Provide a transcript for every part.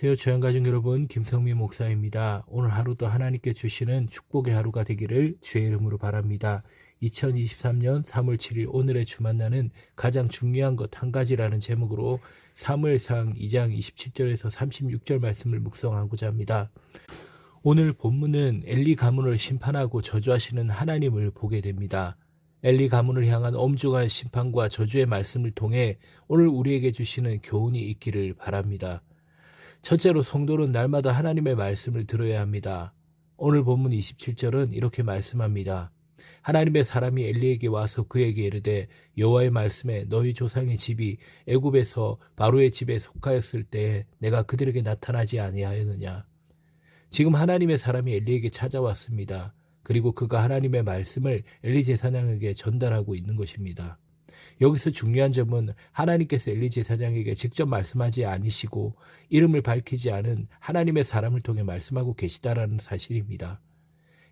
안녕하세요. 주양가족 여러분, 김성민 목사입니다. 오늘 하루도 하나님께 주시는 축복의 하루가 되기를 주의 이름으로 바랍니다. 2023년 3월 7일 오늘의 주 만나는 가장 중요한 것 한 가지라는 제목으로 사무엘상 2장 27절에서 36절 말씀을 묵상하고자 합니다. 오늘 본문은 엘리 가문을 심판하고 저주하시는 하나님을 보게 됩니다. 엘리 가문을 향한 엄중한 심판과 저주의 말씀을 통해 오늘 우리에게 주시는 교훈이 있기를 바랍니다. 첫째로 성도는 날마다 하나님의 말씀을 들어야 합니다. 오늘 본문 27절은 이렇게 말씀합니다. 하나님의 사람이 엘리에게 와서 그에게 이르되 여호와의 말씀에 너희 조상의 집이 애굽에서 바로의 집에 속하였을 때에 내가 그들에게 나타나지 아니하였느냐. 지금 하나님의 사람이 엘리에게 찾아왔습니다. 그리고 그가 하나님의 말씀을 엘리 제사장에게 전달하고 있는 것입니다. 여기서 중요한 점은 하나님께서 엘리 제사장에게 직접 말씀하지 않으시고 이름을 밝히지 않은 하나님의 사람을 통해 말씀하고 계시다라는 사실입니다.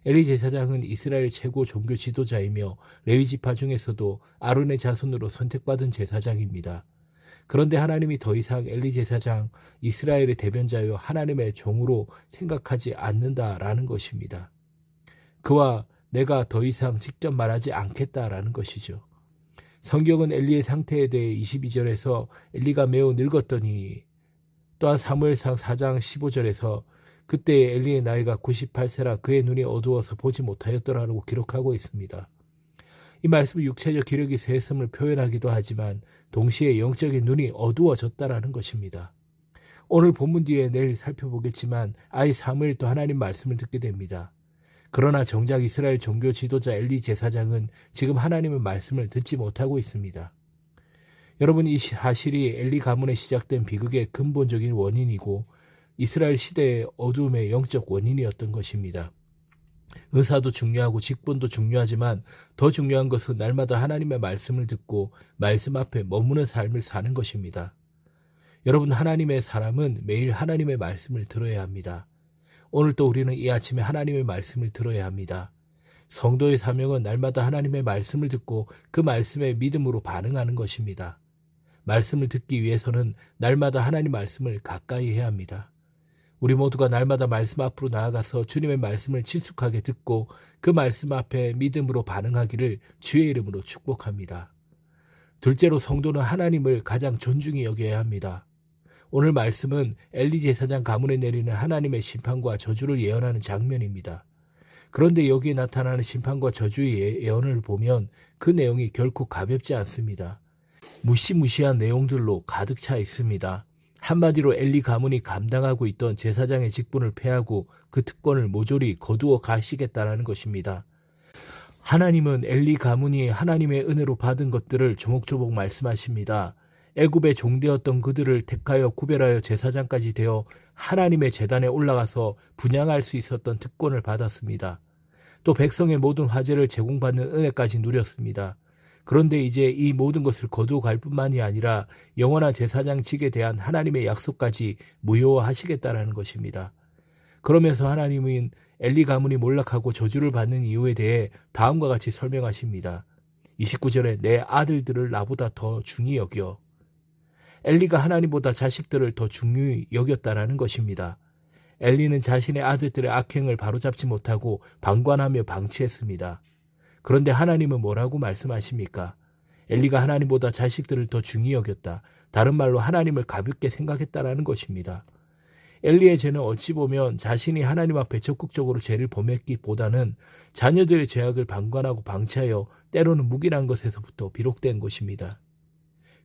엘리 제사장은 이스라엘 최고 종교 지도자이며 레위 지파 중에서도 아론의 자손으로 선택받은 제사장입니다. 그런데 하나님이 더 이상 엘리 제사장, 이스라엘의 대변자요 하나님의 종으로 생각하지 않는다라는 것입니다. 그와 내가 더 이상 직접 말하지 않겠다라는 것이죠. 성경은 엘리의 상태에 대해 22절에서 엘리가 매우 늙었더니, 또한 사무엘상 4장 15절에서 그때의 엘리의 나이가 98세라 그의 눈이 어두워서 보지 못하였더라라고 기록하고 있습니다. 이 말씀은 육체적 기력이 쇠했음을 표현하기도 하지만 동시에 영적인 눈이 어두워졌다라는 것입니다. 오늘 본문 뒤에 내일 살펴보겠지만 아이 사무엘도 하나님 말씀을 듣게 됩니다. 그러나 정작 이스라엘 종교 지도자 엘리 제사장은 지금 하나님의 말씀을 듣지 못하고 있습니다. 여러분, 이 사실이 엘리 가문에 시작된 비극의 근본적인 원인이고 이스라엘 시대의 어두움의 영적 원인이었던 것입니다. 의사도 중요하고 직분도 중요하지만 더 중요한 것은 날마다 하나님의 말씀을 듣고 말씀 앞에 머무는 삶을 사는 것입니다. 여러분, 하나님의 사람은 매일 하나님의 말씀을 들어야 합니다. 오늘 또 우리는 이 아침에 하나님의 말씀을 들어야 합니다. 성도의 사명은 날마다 하나님의 말씀을 듣고 그 말씀에 믿음으로 반응하는 것입니다. 말씀을 듣기 위해서는 날마다 하나님 말씀을 가까이 해야 합니다. 우리 모두가 날마다 말씀 앞으로 나아가서 주님의 말씀을 친숙하게 듣고 그 말씀 앞에 믿음으로 반응하기를 주의 이름으로 축복합니다. 둘째로 성도는 하나님을 가장 존중히 여겨야 합니다. 오늘 말씀은 엘리 제사장 가문에 내리는 하나님의 심판과 저주를 예언하는 장면입니다. 그런데 여기에 나타나는 심판과 저주의 예언을 보면 그 내용이 결코 가볍지 않습니다. 무시무시한 내용들로 가득 차 있습니다. 한마디로 엘리 가문이 감당하고 있던 제사장의 직분을 폐하고 그 특권을 모조리 거두어 가시겠다라는 것입니다. 하나님은 엘리 가문이 하나님의 은혜로 받은 것들을 조목조목 말씀하십니다. 애굽의 종되었던 그들을 택하여 구별하여 제사장까지 되어 하나님의 제단에 올라가서 분향할 수 있었던 특권을 받았습니다. 또 백성의 모든 화제를 제공받는 은혜까지 누렸습니다. 그런데 이제 이 모든 것을 거두어 갈 뿐만이 아니라 영원한 제사장직에 대한 하나님의 약속까지 무효화하시겠다라는 것입니다. 그러면서 하나님은 엘리 가문이 몰락하고 저주를 받는 이유에 대해 다음과 같이 설명하십니다. 29절에 내 아들들을 나보다 더 중히 여겨. 엘리가 하나님보다 자식들을 더 중요히 여겼다라는 것입니다. 엘리는 자신의 아들들의 악행을 바로잡지 못하고 방관하며 방치했습니다. 그런데 하나님은 뭐라고 말씀하십니까? 엘리가 하나님보다 자식들을 더 중히 여겼다. 다른 말로 하나님을 가볍게 생각했다라는 것입니다. 엘리의 죄는 어찌 보면 자신이 하나님 앞에 적극적으로 죄를 범했기보다는 자녀들의 죄악을 방관하고 방치하여 때로는 묵인한 것에서부터 비롯된 것입니다.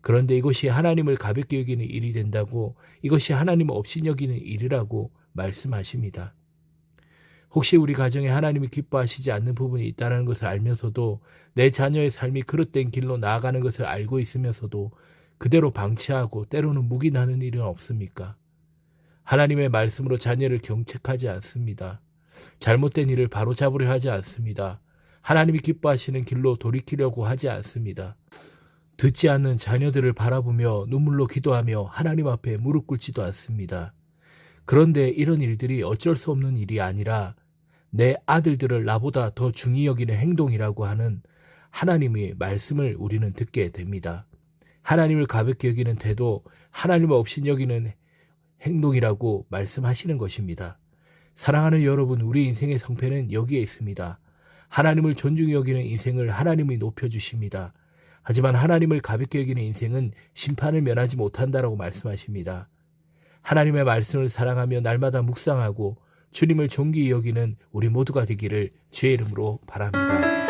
그런데 이것이 하나님을 가볍게 여기는 일이 된다고, 이것이 하나님을 없이 여기는 일이라고 말씀하십니다. 혹시 우리 가정에 하나님이 기뻐하시지 않는 부분이 있다는 것을 알면서도 내 자녀의 삶이 그릇된 길로 나아가는 것을 알고 있으면서도 그대로 방치하고 때로는 묵인하는 일은 없습니까? 하나님의 말씀으로 자녀를 경책하지 않습니다. 잘못된 일을 바로잡으려 하지 않습니다. 하나님이 기뻐하시는 길로 돌이키려고 하지 않습니다. 듣지 않는 자녀들을 바라보며 눈물로 기도하며 하나님 앞에 무릎 꿇지도 않습니다. 그런데 이런 일들이 어쩔 수 없는 일이 아니라 내 아들들을 나보다 더 중히 여기는 행동이라고 하는 하나님의 말씀을 우리는 듣게 됩니다. 하나님을 가볍게 여기는 태도, 하나님을 없이 여기는 행동이라고 말씀하시는 것입니다. 사랑하는 여러분, 우리 인생의 성패는 여기에 있습니다. 하나님을 존중히 여기는 인생을 하나님이 높여주십니다. 하지만 하나님을 가볍게 여기는 인생은 심판을 면하지 못한다라고 말씀하십니다. 하나님의 말씀을 사랑하며 날마다 묵상하고 주님을 존귀히 여기는 우리 모두가 되기를 주의 이름으로 바랍니다.